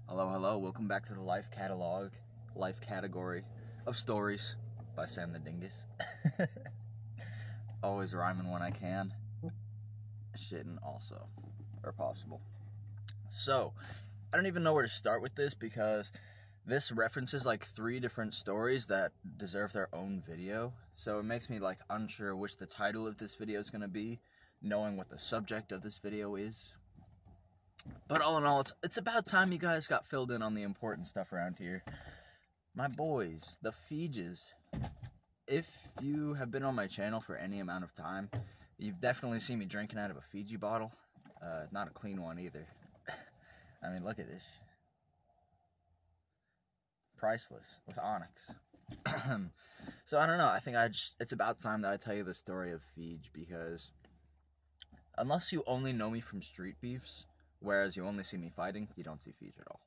Hello, hello. Welcome back to the life category of stories by Sam the Dingus. Always rhyming when I can. Shitting also, or possible. So, I don't even know where to start with this because this references like 3 different stories that deserve their own video. So it makes me like unsure which the title of this video is going to be, knowing what the subject of this video is. But all in all, it's about time you guys got filled in on the important stuff around here. My boys, the Fiijs. If you have been on my channel for any amount of time, you've definitely seen me drinking out of a Fiji bottle. Not a clean one either. I mean, look at this. Priceless, with onyx. So I don't know, I think it's about time that I tell you the story of Fiij, because unless you only know me from street beefs, whereas you only see me fighting, you don't see Fiij at all.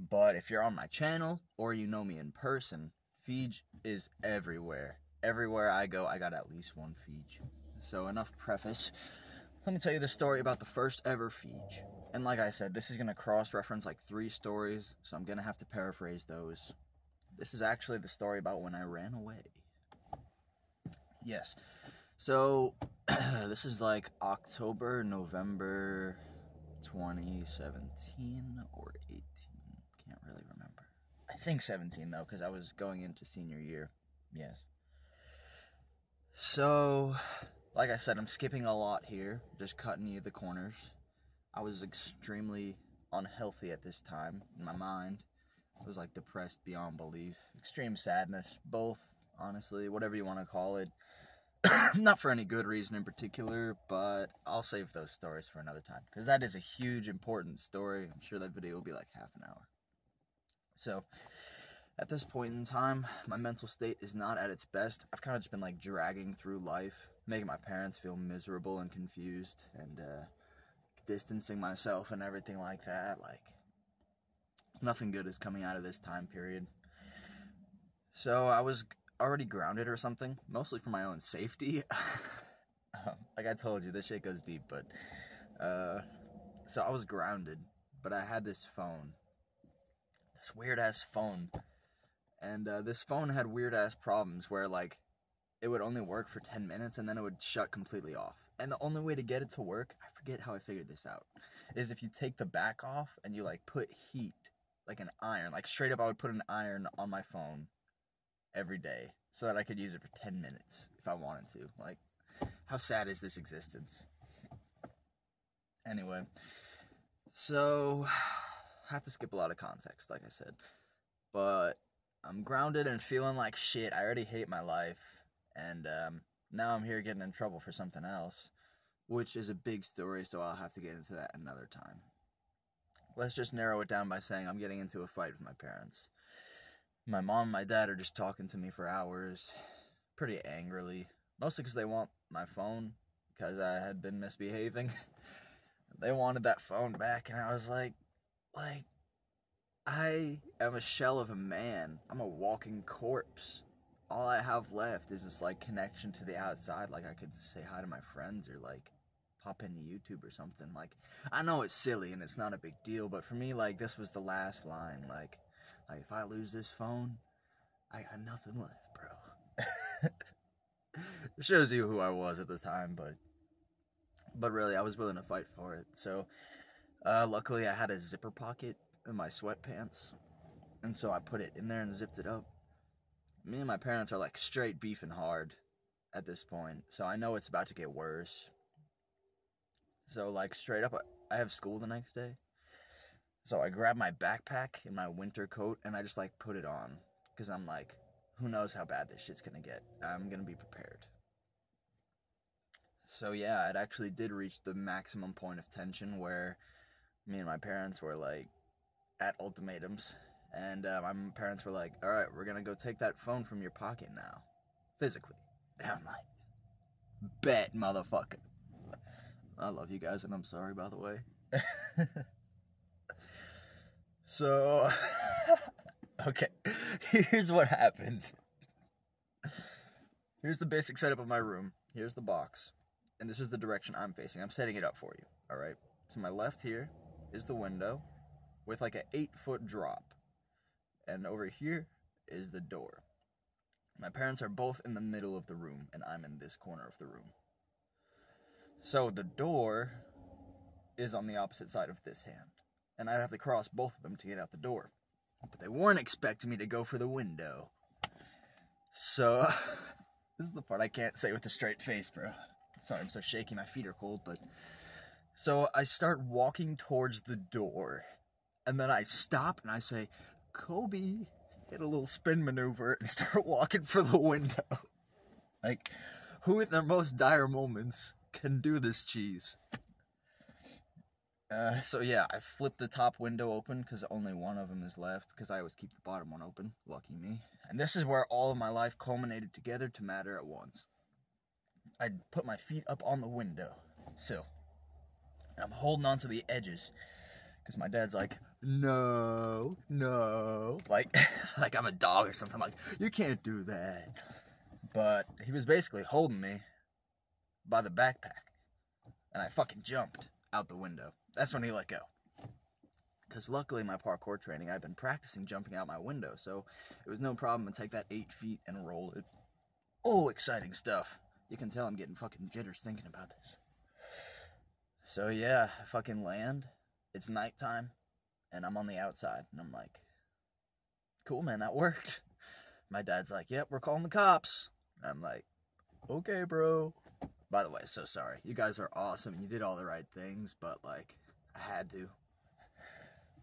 But if you're on my channel, or you know me in person, Fiij is everywhere. Everywhere I go, I got at least one Fiij. So enough preface. Let me tell you the story about the first ever Fiij. And like I said, this is going to cross-reference like 3 stories, so I'm going to have to paraphrase those. This is actually the story about when I ran away. Yes. So, this is like October, November 2017 or 18. Can't really remember. I think 17 though, because I was going into senior year. Yes. So, like I said, I'm skipping a lot here, just cutting you the corners. I was extremely unhealthy at this time in my mind. I was like depressed beyond belief. Extreme sadness, both, honestly, whatever you want to call it. Not for any good reason in particular, but I'll save those stories for another time, because that is a huge, important story. I'm sure that video will be like half an hour. So, at this point in time, my mental state is not at its best. I've kind of just been like dragging through life, making my parents feel miserable and confused, and distancing myself and everything like that. Like, nothing good is coming out of this time period. So I was already grounded or something, mostly for my own safety. Like I told you, this shit goes deep, but so I was grounded, but I had this phone, this weird ass phone, and this phone had weird ass problems where like it would only work for 10 minutes and then it would shut completely off. And the only way to get it to work, I forget how I figured this out, is if you take the back off and you like put heat, like an iron, like straight up I would put an iron on my phone every day so that I could use it for 10 minutes if I wanted to. Like, how sad is this existence? Anyway, so I have to skip a lot of context, like I said, but I'm grounded and feeling like shit. I already hate my life, and now I'm here getting in trouble for something else, which is a big story, so I'll have to get into that another time. Let's just narrow it down by saying I'm getting into a fight with my parents. My mom and my dad are just talking to me for hours, pretty angrily, mostly because they want my phone, because I had been misbehaving. They wanted that phone back, and I was like, I am a shell of a man. I'm a walking corpse. All I have left is this, like, connection to the outside. Like, I could say hi to my friends or, like, pop into YouTube or something. Like, I know it's silly and it's not a big deal, but for me, like, this was the last line. Like if I lose this phone, I got nothing left, bro. It shows you who I was at the time, but really, I was willing to fight for it. So, luckily, I had a zipper pocket in my sweatpants, and so I put it in there and zipped it up. Me and my parents are like straight beefing hard at this point, so I know it's about to get worse. So like straight up, I have school the next day, so I grab my backpack and my winter coat and I just like put it on, because I'm like, who knows how bad this shit's gonna get. I'm gonna be prepared. So yeah, it actually did reach the maximum point of tension where me and my parents were like at ultimatums. And my parents were like, alright, we're gonna go take that phone from your pocket now. Physically. And I'm like, bet, motherfucker. I love you guys, and I'm sorry, by the way. So, okay, here's what happened. Here's the basic setup of my room. Here's the box. And this is the direction I'm facing. I'm setting it up for you, alright? To my left here is the window, with like an 8-foot drop. And over here is the door. My parents are both in the middle of the room, and I'm in this corner of the room. So the door is on the opposite side of this hand, and I'd have to cross both of them to get out the door. But they weren't expecting me to go for the window. So, this is the part I can't say with a straight face, bro. Sorry, I'm so shaky, my feet are cold, but... So, I start walking towards the door, and then I stop and I say, Kobe, hit a little spin maneuver and start walking for the window. Like, who in their most dire moments can do this cheese? So yeah, I flipped the top window open because only one of them is left, because I always keep the bottom one open. Lucky me. And this is where all of my life culminated together to matter at once. I put my feet up on the window sill, and I'm holding on to the edges because my dad's like, no, like like I'm a dog or something. Like, you can't do that. But he was basically holding me by the backpack, and I fucking jumped out the window. That's when he let go. Because luckily my parkour training, I've been practicing jumping out my window, so it was no problem to take that 8 feet and roll it. Oh, exciting stuff. You can tell I'm getting fucking jitters thinking about this. So yeah, I fucking land. It's nighttime, and I'm on the outside, and I'm like, cool, man, that worked. My dad's like, yep, we're calling the cops. And I'm like, okay, bro. By the way, so sorry. You guys are awesome. You did all the right things, but, like, I had to.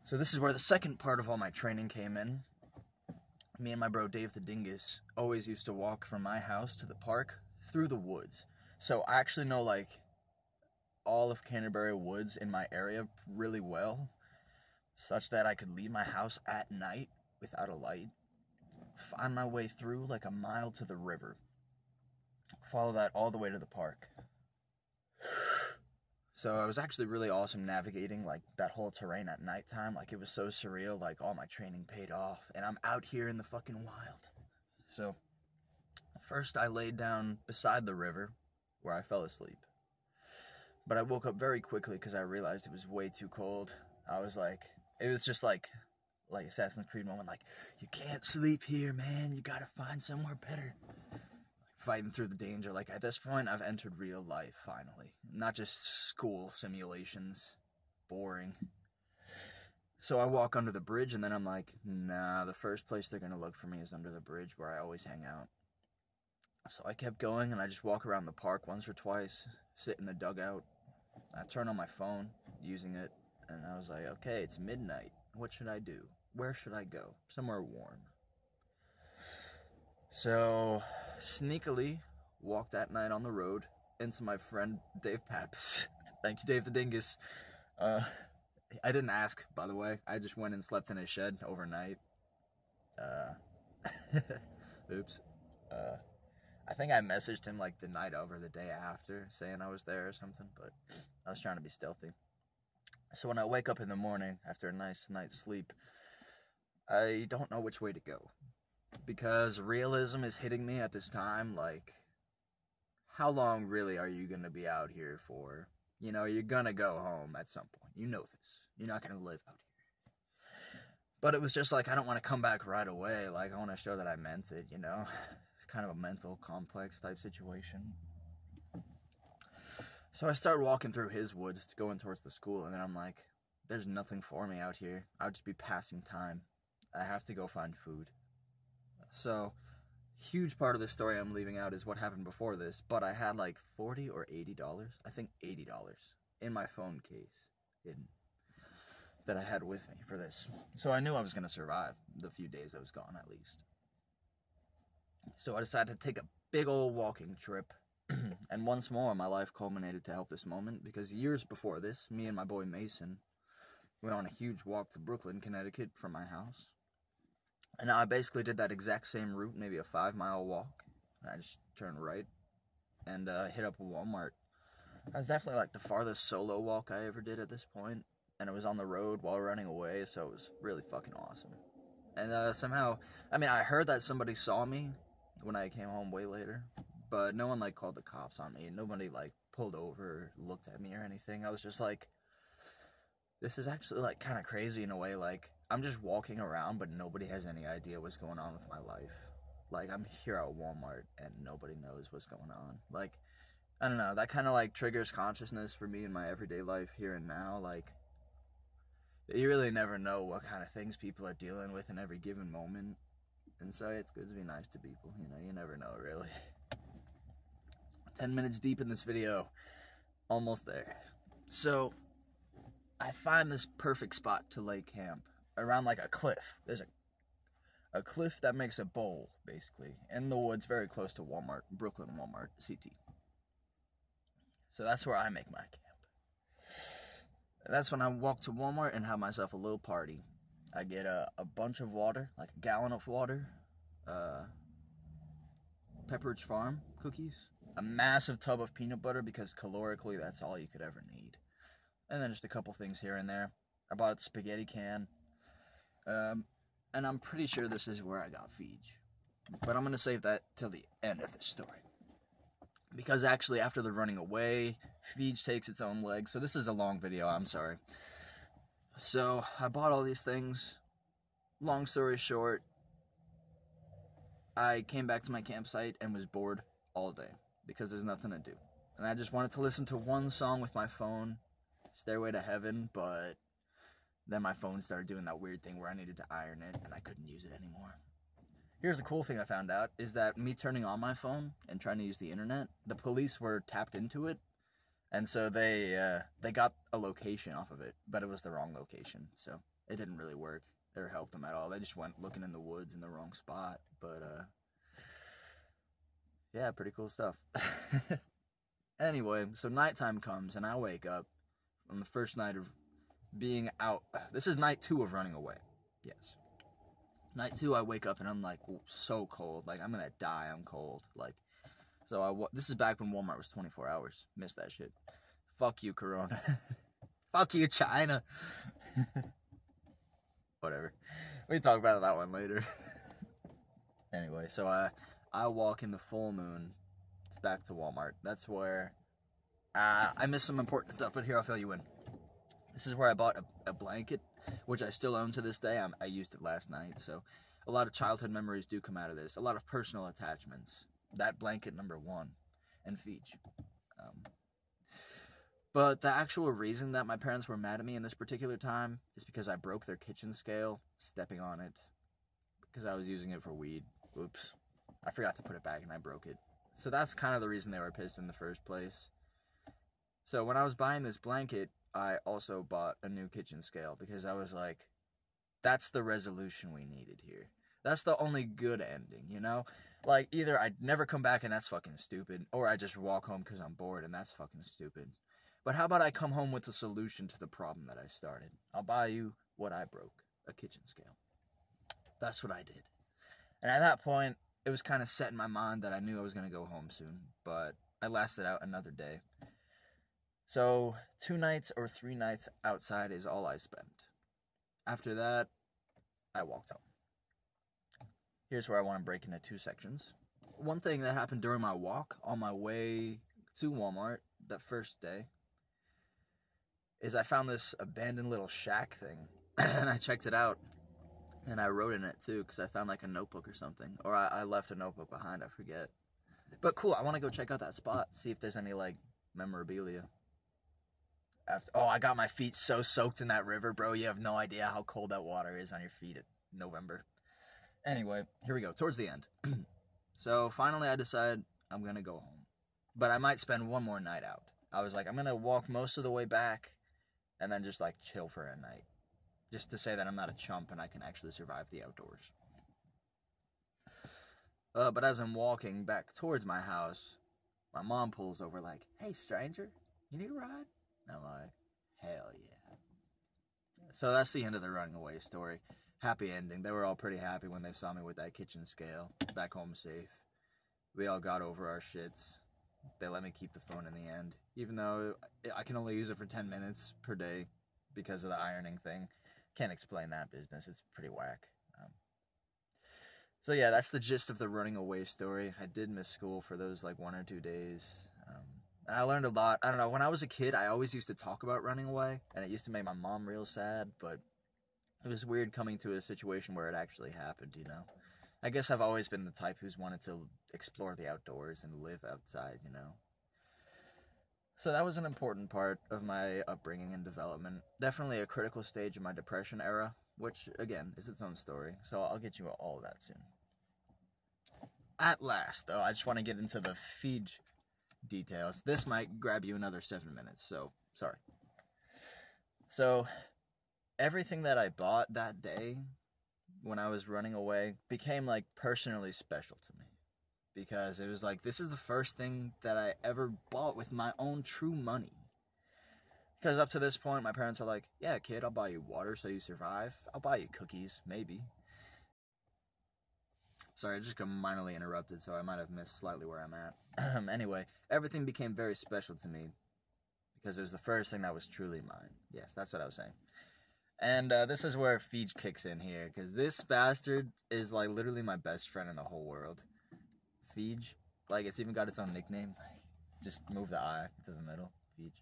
So this is where the second part of all my training came in. Me and my bro Dave the Dingus always used to walk from my house to the park through the woods. So I actually know, like, all of Canterbury Woods in my area really well, such that I could leave my house at night without a light, find my way through like a mile to the river, follow that all the way to the park. So it was actually really awesome navigating like that whole terrain at nighttime. Like, it was so surreal. Like, all my training paid off, and I'm out here in the fucking wild. So first I laid down beside the river where I fell asleep, but I woke up very quickly because I realized it was way too cold. I was like, it was just like Assassin's Creed moment, like, you can't sleep here, man, you gotta find somewhere better. Fighting through the danger. Like, at this point, I've entered real life, finally. Not just school simulations. Boring. So I walk under the bridge, and then I'm like, nah, the first place they're gonna look for me is under the bridge where I always hang out. So I kept going, and I just walk around the park once or twice, sit in the dugout. I turn on my phone, using it, and I was like, okay, it's midnight. What should I do? Where should I go? Somewhere warm. So, sneakily walked that night on the road into my friend Dave Pappas. Thank you, Dave the Dingus. I didn't ask, by the way. I just went and slept in his shed overnight. Oops. I think I messaged him like the night of or the day after, saying I was there or something, but I was trying to be stealthy. So when I wake up in the morning after a nice night's sleep, I don't know which way to go. Because realism is hitting me at this time, like, how long really are you gonna be out here for? You know, you're gonna go home at some point. You know this. You're not gonna live out here. But it was just like, I don't want to come back right away. Like, I want to show that I meant it, you know? Kind of a mental complex type situation. So I started walking through his woods, going towards the school, and then I'm like, there's nothing for me out here. I'll just be passing time. I have to go find food. So, huge part of the story I'm leaving out is what happened before this, but I had like $40 or $80, I think $80, in my phone case hidden that I had with me for this. So I knew I was going to survive the few days I was gone, at least. So I decided to take a big old walking trip, and once more my life culminated to help this moment, because years before this, me and my boy Mason went on a huge walk to Brooklyn, Connecticut from my house. And I basically did that exact same route, maybe a 5-mile walk. And I just turned right and hit up a Walmart. That was definitely like the farthest solo walk I ever did at this point. And it was on the road while running away, so it was really fucking awesome. And somehow, I mean, I heard that somebody saw me when I came home way later. But no one, like, called the cops on me. Nobody, like, pulled over or looked at me or anything. I was just like, This is actually, like, kind of crazy in a way. Like, I'm just walking around, but nobody has any idea what's going on with my life. Like, I'm here at Walmart, and nobody knows what's going on. Like, I don't know, that kind of, like, triggers consciousness for me in my everyday life here and now. Like, you really never know what kind of things people are dealing with in every given moment. And so it's good to be nice to people, you know, you never know, really. 10 minutes deep in this video, almost there. So, I find this perfect spot to lay camp around like a cliff. There's a cliff that makes a bowl, basically, in the woods very close to Walmart, Brooklyn Walmart, CT. So that's where I make my camp. And that's when I walk to Walmart and have myself a little party. I get a bunch of water, like a gallon of water, Pepperidge Farm cookies, a massive tub of peanut butter because calorically that's all you could ever need. And then just a couple things here and there. I bought a spaghetti can. And I'm pretty sure this is where I got Fiij. But I'm going to save that till the end of this story. Because actually, after the running away, Fiij takes its own leg. So this is a long video, I'm sorry. So, I bought all these things. Long story short, I came back to my campsite and was bored all day. Because there's nothing to do. And I just wanted to listen to one song with my phone. Stairway to Heaven, but then my phone started doing that weird thing where I needed to iron it, and I couldn't use it anymore. Here's the cool thing I found out, is that me turning on my phone and trying to use the internet, the police were tapped into it, and so they got a location off of it, but it was the wrong location, so it didn't really work or help them at all. They just went looking in the woods in the wrong spot, but, yeah, pretty cool stuff. Anyway, so nighttime comes, and I wake up on the first night of being out. This is night 2 of running away. Yes. Night 2, I wake up and I'm like so cold. Like I'm gonna die. I'm cold. Like, so this is back when Walmart was 24 hours. Missed that shit. Fuck you, Corona. Fuck you, China. Whatever. We can talk about that one later. Anyway, so I walk in the full moon back to Walmart. That's where I missed some important stuff, but here I'll fill you in. This is where I bought a blanket, which I still own to this day. I used it last night, so a lot of childhood memories do come out of this. A lot of personal attachments. That blanket, number 1, and Fiij. But the actual reason that my parents were mad at me in this particular time is because I broke their kitchen scale, stepping on it, because I was using it for weed. Oops. I forgot to put it back and I broke it. So that's kind of the reason they were pissed in the first place. So when I was buying this blanket, I also bought a new kitchen scale because I was like, that's the resolution we needed here. That's the only good ending, you know? Like, either I'd never come back and that's fucking stupid, or I just walk home because I'm bored and that's fucking stupid. But how about I come home with a solution to the problem that I started? I'll buy you what I broke, a kitchen scale. That's what I did. And at that point, it was kind of set in my mind that I knew I was going to go home soon, but I lasted out another day. So, 2 nights or 3 nights outside is all I spent. After that, I walked home. Here's where I want to break into 2 sections. One thing that happened during my walk on my way to Walmart that first day is I found this abandoned little shack thing, and I checked it out, and I wrote in it too, because I found like a notebook or something, or I left a notebook behind, I forget. But cool, I want to go check out that spot, see if there's any like memorabilia. I got my feet so soaked in that river, bro. You have no idea how cold that water is on your feet in November. Anyway, here we go, towards the end. So finally I decided I'm going to go home. But I might spend one more night out. I was like, I'm going to walk most of the way back and then just like chill for a night. Just to say that I'm not a chump and I can actually survive the outdoors. But as I'm walking back towards my house, my mom pulls over like, hey stranger, you need a ride? And I'm like, hell yeah. So that's the end of the running away story. Happy ending. They were all pretty happy when they saw me with that kitchen scale. Back home safe. We all got over our shits. They let me keep the phone in the end. Even though I can only use it for 10 minutes per day because of the ironing thing. Can't explain that business. It's pretty whack. So yeah, that's the gist of the running away story. I did miss school for those like 1 or 2 days. And I learned a lot. I don't know, when I was a kid, I always used to talk about running away, and it used to make my mom real sad, but it was weird coming to a situation where it actually happened, you know? I guess I've always been the type who's wanted to explore the outdoors and live outside, you know? So that was an important part of my upbringing and development. Definitely a critical stage of my depression era, which, again, is its own story. So I'll get you all of that soon. At last, though, I just want to get into the Fiij details. This might grab you another 7 minutes, so sorry. So, everything that I bought that day when I was running away became, like, personally special to me. Because it was like, this is the first thing that I ever bought with my own true money. Because up to this point, my parents are like, yeah, kid, I'll buy you water so you survive. I'll buy you cookies, maybe. Sorry, I just got minorly interrupted, so I might have missed slightly where I'm at. Anyway, everything became very special to me. Because it was the first thing that was truly mine. Yes, that's what I was saying. And this is where Fiij kicks in here. Because this bastard is, like, literally my best friend in the whole world. Fiij, like, it's even got its own nickname. Just move the I to the middle. Fiij.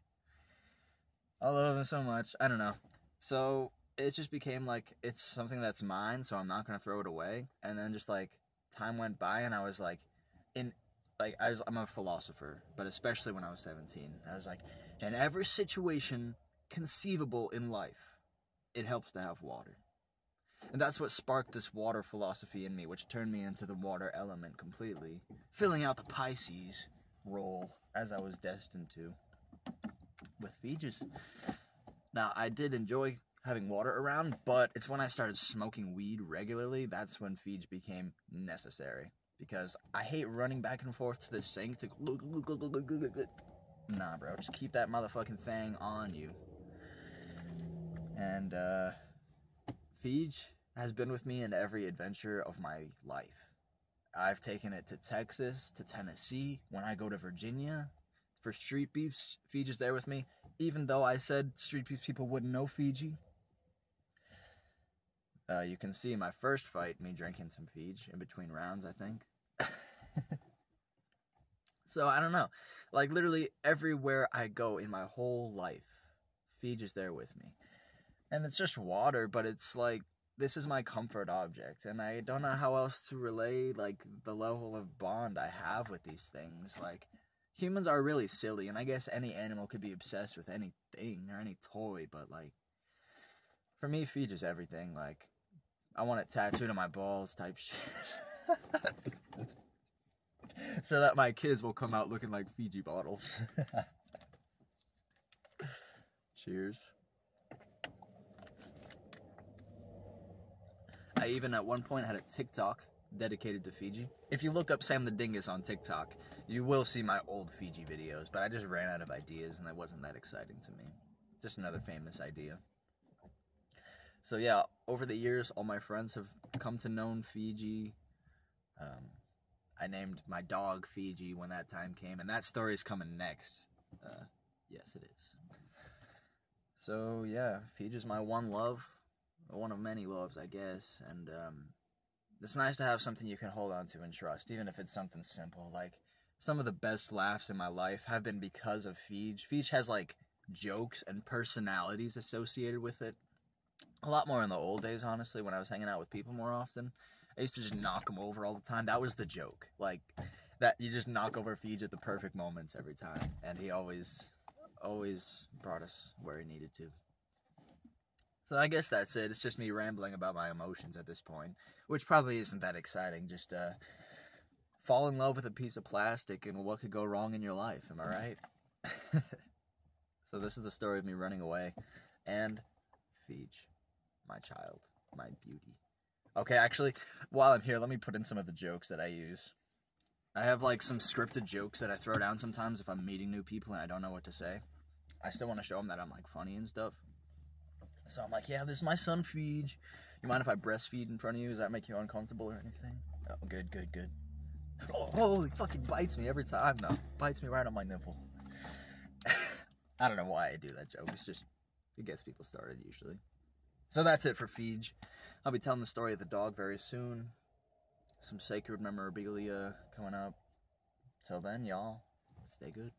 I love him so much. I don't know. So it just became like, it's something that's mine, so I'm not gonna throw it away. And then just like time went by, and I was like, I'm a philosopher, but especially when I was 17, I was like, in every situation conceivable in life, it helps to have water. And that's what sparked this water philosophy in me, which turned me into the water element completely, filling out the Pisces role as I was destined to with Fiij's. Now, I did enjoy having water around, but it's when I started smoking weed regularly, that's when Fiij became necessary. Because I hate running back and forth to the sink to... Nah, bro, just keep that motherfucking thing on you. And, Fiij has been with me in every adventure of my life. I've taken it to Texas, to Tennessee. When I go to Virginia for street beefs, Fiij is there with me. Even though I said street beefs people wouldn't know Fiji. You can see my first fight, me drinking some Fiij in between rounds, I think. So, I don't know. Like, literally everywhere I go in my whole life, Fiij is there with me. And it's just water, but it's like, this is my comfort object, and I don't know how else to relay, like, the level of bond I have with these things. Like, humans are really silly, and I guess any animal could be obsessed with anything or any toy, but, like, for me, Fiij is everything. Like, I want it tattooed on my balls type shit. So that my kids will come out looking like Fiji bottles. Cheers. I even at one point had a TikTok dedicated to Fiji. If you look up Sam the Dingus on TikTok, you will see my old Fiji videos, but I just ran out of ideas and it wasn't that exciting to me. Just another famous idea. So yeah, over the years, all my friends have come to know Fiji. I named my dog Fiji when that time came, and that story is coming next. Yes, it is. So yeah, Fiji is my one love. One of many loves, I guess, and it's nice to have something you can hold on to and trust, even if it's something simple. Like, some of the best laughs in my life have been because of Fiij. Fiij has, like, jokes and personalities associated with it. A lot more in the old days, honestly, when I was hanging out with people more often. I used to just knock them over all the time. That was the joke. Like, that you just knock over Fiij at the perfect moments every time, and he always brought us where he needed to. So I guess that's it. It's just me rambling about my emotions at this point, which probably isn't that exciting. Just fall in love with a piece of plastic and what could go wrong in your life. Am I right? So this is the story of me running away and Fiij, my child, my beauty. Okay, actually, while I'm here, let me put in some of the jokes that I use. I have like some scripted jokes that I throw down sometimes if I'm meeting new people and I don't know what to say. I still want to show them that I'm like funny and stuff. So I'm like, yeah, this is my son, Fiij. You mind if I breastfeed in front of you? Does that make you uncomfortable or anything? Oh, good. Oh, he fucking bites me every time, though. Bites me right on my nipple. I don't know why I do that joke. It's just, it gets people started, usually. So that's it for Fiij. I'll be telling the story of the dog very soon. Some sacred memorabilia coming up. Till then, y'all, stay good.